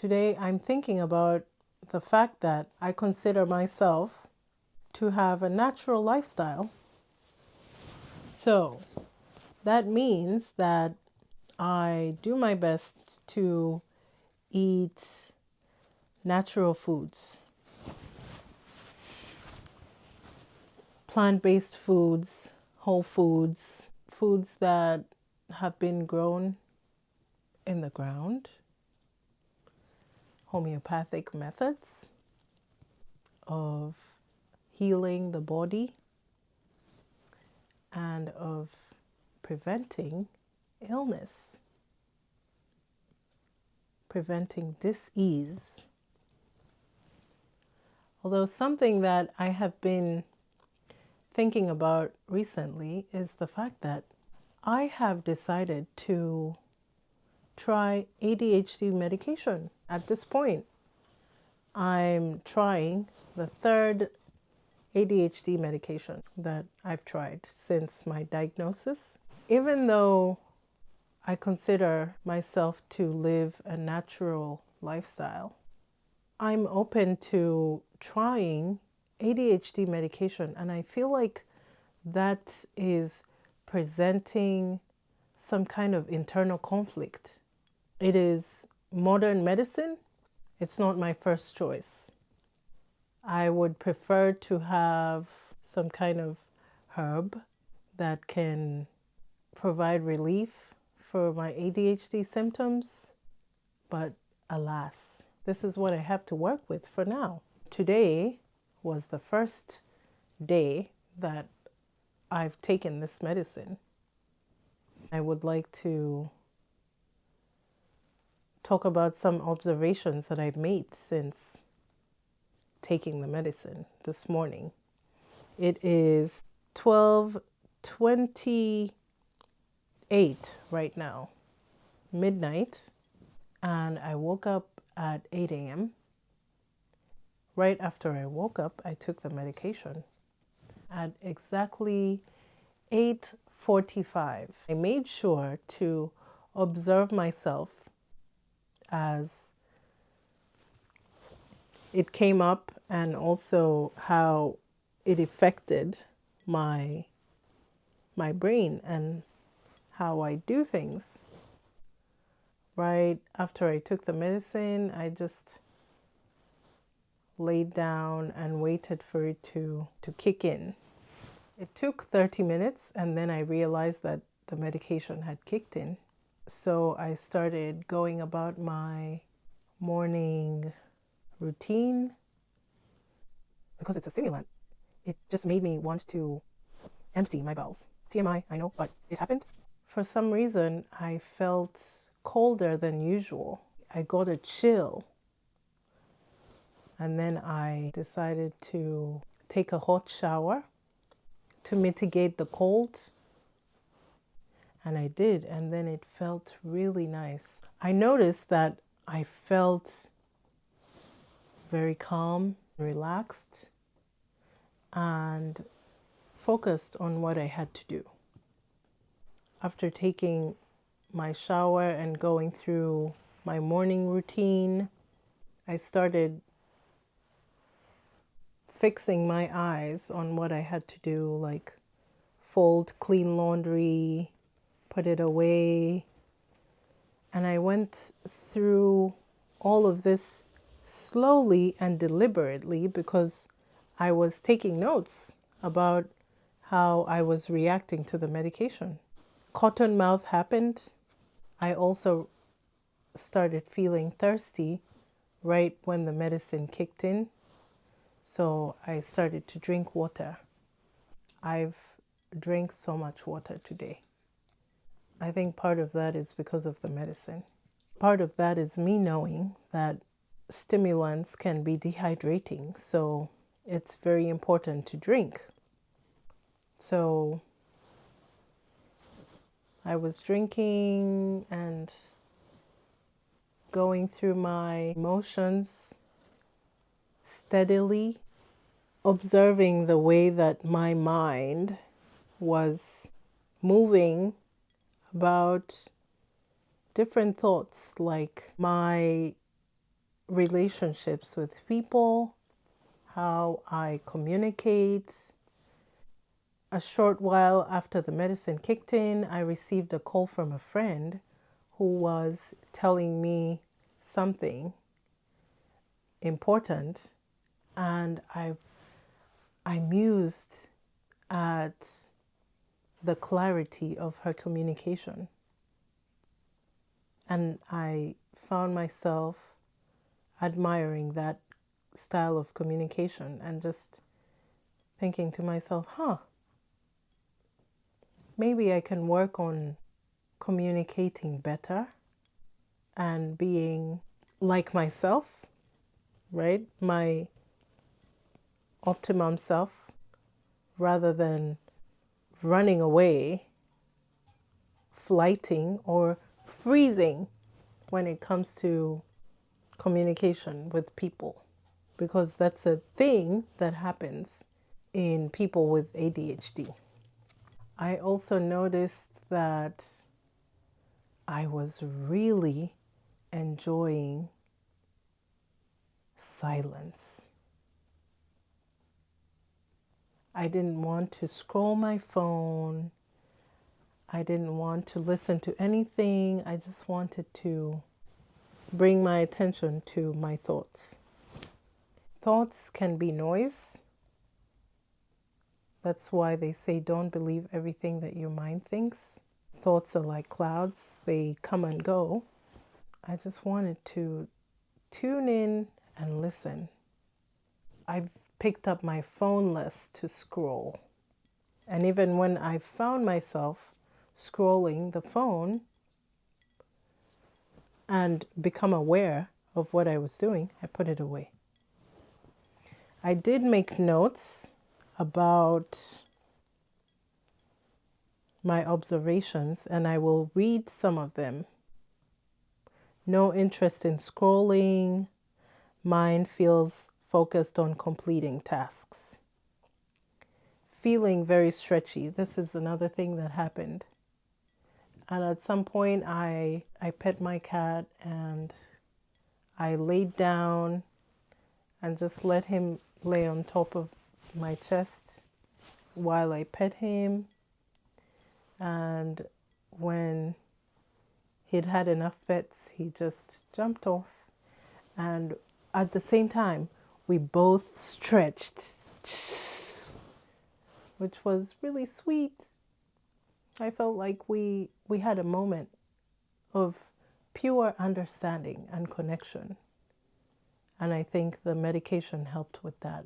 Today I'm thinking about the fact that I consider myself to have a natural lifestyle. So that means that I do my best to eat natural foods, plant-based foods, whole foods, foods that have been grown in the ground, homeopathic methods of healing the body and of preventing illness, preventing dis-ease. Although something that I have been thinking about recently is the fact that I have decided to try ADHD medication. At this point, I'm trying the third ADHD medication that I've tried since my diagnosis. Even though I consider myself to live a natural lifestyle, I'm open to trying ADHD medication, and I feel like that is presenting some kind of internal conflict. It is modern medicine. It's not my first choice. I would prefer to have some kind of herb that can provide relief for my ADHD symptoms, but alas, this is what I have to work with for now. Today was the first day that I've taken this medicine. I would like to talk about some observations that I've made since taking the medicine this morning. It is 12:28 right now, midnight, and I woke up at 8 a.m. Right after I woke up, I took the medication. At exactly 8:45, I made sure to observe myself as it came up and also how it affected my brain and how I do things. Right after I took the medicine, I just laid down and waited for it to kick in. It took 30 minutes and then I realized that the medication had kicked in. So I started going about my morning routine. Because it's a stimulant, it just made me want to empty my bowels. TMI, I know, but it happened. For some reason, I felt colder than usual. I got a chill. And then I decided to take a hot shower to mitigate the cold. And I did, and then it felt really nice. I noticed that I felt very calm, relaxed, and focused on what I had to do. After taking my shower and going through my morning routine, I started fixing my eyes on what I had to do, like fold clean laundry, put it away. And I went through all of this slowly and deliberately because I was taking notes about how I was reacting to the medication. Cotton mouth happened. I also started feeling thirsty right when the medicine kicked in. So I started to drink water. I've drank so much water today. I think part of that is because of the medicine. Part of that is me knowing that stimulants can be dehydrating, so it's very important to drink. So I was drinking and going through my emotions steadily, observing the way that my mind was moving about different thoughts, like my relationships with people, how I communicate. A short while after the medicine kicked in, I received a call from a friend who was telling me something important, and I mused at the clarity of her communication. And I found myself admiring that style of communication and just thinking to myself, maybe I can work on communicating better and being like myself, right? My optimum self, rather than running away, flighting, or freezing when it comes to communication with people, because that's a thing that happens in people with ADHD. I also noticed that I was really enjoying silence. I didn't want to scroll my phone. I didn't want to listen to anything. I just wanted to bring my attention to my thoughts. Thoughts can be noise. That's why they say don't believe everything that your mind thinks. Thoughts are like clouds, they come and go. I just wanted to tune in and listen. I've picked up my phone less to scroll. And even when I found myself scrolling the phone and become aware of what I was doing, I put it away. I did make notes about my observations, and I will read some of them. No interest in scrolling. Mind feels focused on completing tasks. Feeling very stretchy. This is another thing that happened. And at some point, I pet my cat and I laid down and just let him lay on top of my chest while I pet him. And when he'd had enough pets, he just jumped off. And at the same time, we both stretched, which was really sweet. I felt like we had a moment of pure understanding and connection. And I think the medication helped with that.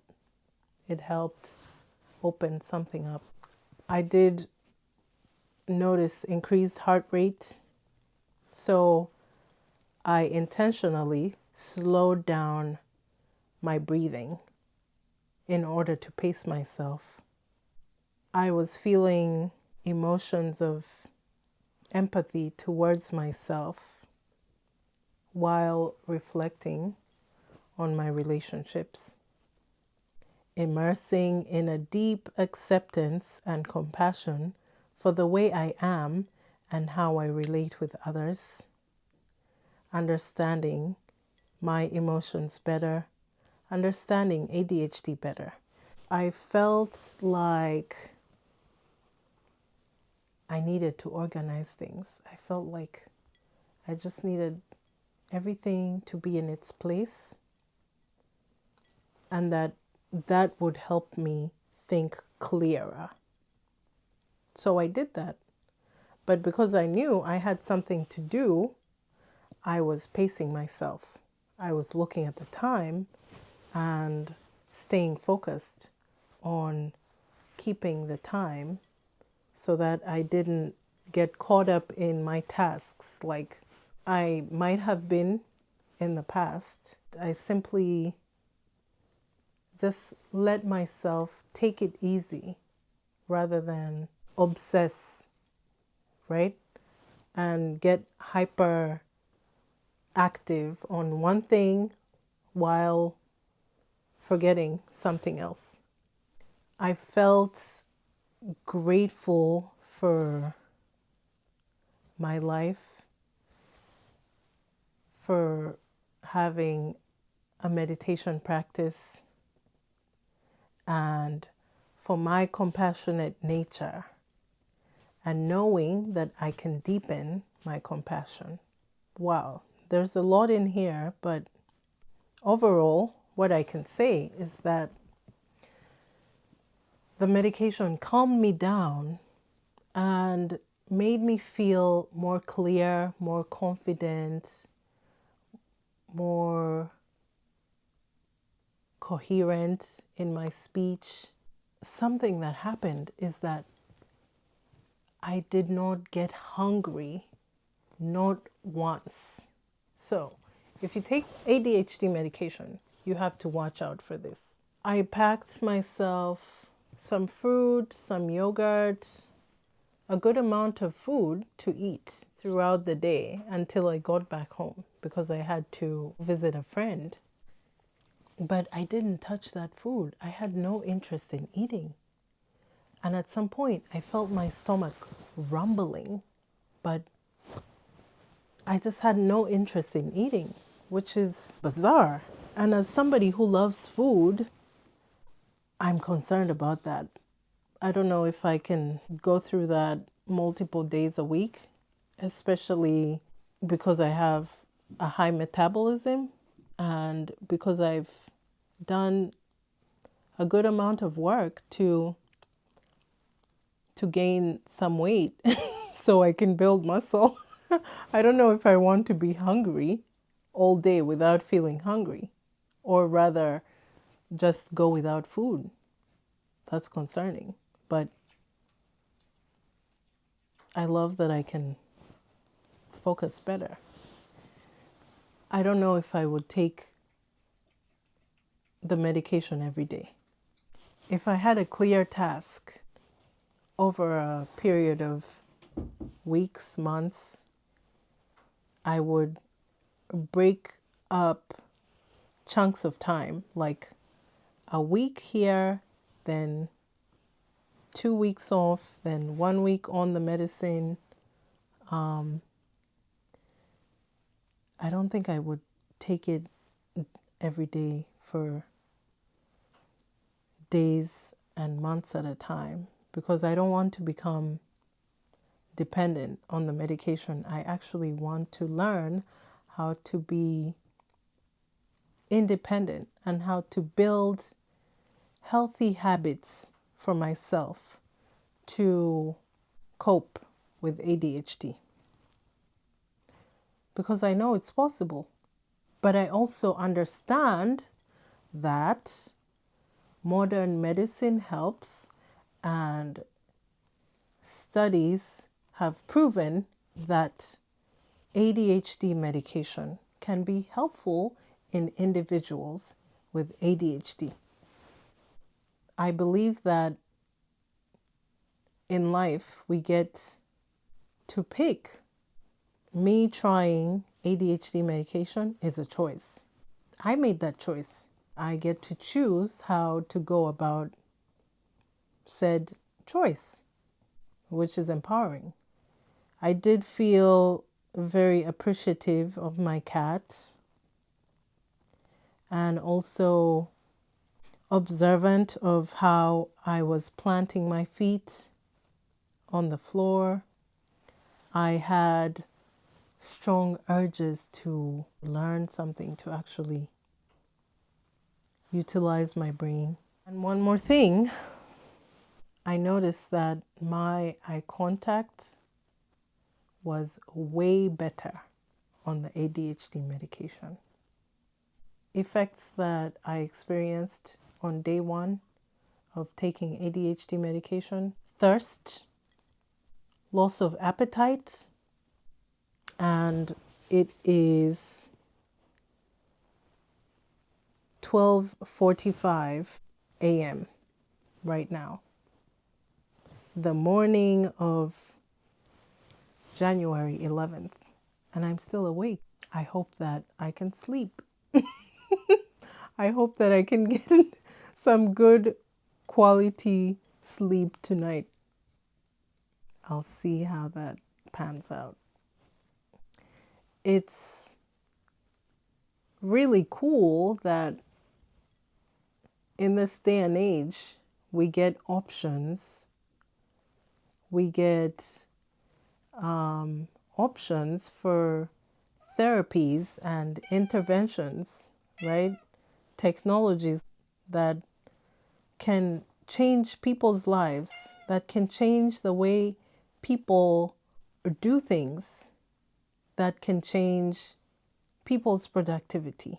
It helped open something up. I did notice increased heart rate, so I intentionally slowed down my breathing in order to pace myself. I was feeling emotions of empathy towards myself while reflecting on my relationships, immersing in a deep acceptance and compassion for the way I am and how I relate with others, understanding my emotions better, understanding ADHD better. I felt like I needed to organize things. I felt like I just needed everything to be in its place, and that would help me think clearer. So I did that. But because I knew I had something to do, I was pacing myself. I was looking at the time and staying focused on keeping the time so that I didn't get caught up in my tasks like I might have been in the past. I simply just let myself take it easy rather than obsess, right? And get hyper active on one thing while forgetting something else. I felt grateful for my life, for having a meditation practice and for my compassionate nature and knowing that I can deepen my compassion. Wow, there's a lot in here, but overall, what I can say is that the medication calmed me down and made me feel more clear, more confident, more coherent in my speech. Something that happened is that I did not get hungry, not once. So, if you take ADHD medication, you have to watch out for this. I packed myself some fruit, some yogurt, a good amount of food to eat throughout the day until I got back home because I had to visit a friend. But I didn't touch that food. I had no interest in eating. And at some point, I felt my stomach rumbling, but I just had no interest in eating, which is bizarre. And as somebody who loves food, I'm concerned about that. I don't know if I can go through that multiple days a week, especially because I have a high metabolism and because I've done a good amount of work to gain some weight so I can build muscle. I don't know if I want to be hungry all day without feeling hungry, or rather just go without food. That's concerning. But I love that I can focus better. I don't know if I would take the medication every day. If I had a clear task over a period of weeks, months, I would break up chunks of time, like a week here, then 2 weeks off, then 1 week on the medicine. I don't think I would take it every day for days and months at a time because I don't want to become dependent on the medication. I actually want to learn how to be independent and how to build healthy habits for myself to cope with ADHD. Because I know it's possible. But I also understand that modern medicine helps and studies have proven that ADHD medication can be helpful in individuals with ADHD. I believe that in life we get to pick. Me trying ADHD medication is a choice. I made that choice. I get to choose how to go about said choice, which is empowering. I did feel very appreciative of my cat and also observant of how I was planting my feet on the floor. I had strong urges to learn something, to actually utilize my brain. And one more thing, I noticed that my eye contact was way better on the ADHD medication. Effects that I experienced on day 1 of taking ADHD medication: thirst, loss of appetite, and it is 12:45 a.m. right now, the morning of January 11th, and I'm still awake. I hope that I can sleep. I hope that I can get some good quality sleep tonight. I'll see how that pans out. It's really cool that in this day and age, we get options. We get options for therapies and interventions, right? Technologies that can change people's lives, that can change the way people do things, that can change people's productivity,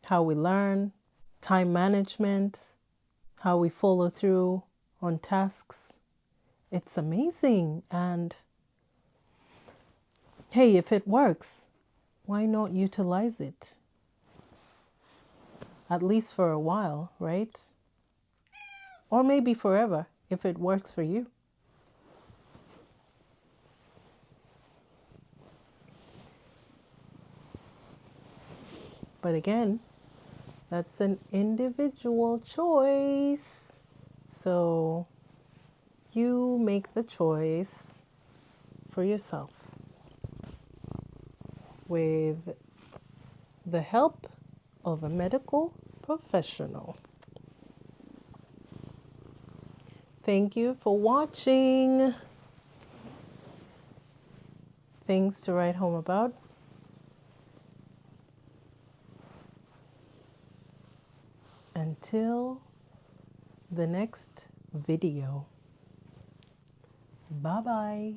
how we learn, time management, how we follow through on tasks. It's amazing. And hey, if it works, why not utilize it? At least for a while, right? Or maybe forever if it works for you. But again, that's an individual choice. So you make the choice for yourself with the help of a medical professional. Thank you for watching. Things to write home about. Until the next video. Bye-bye.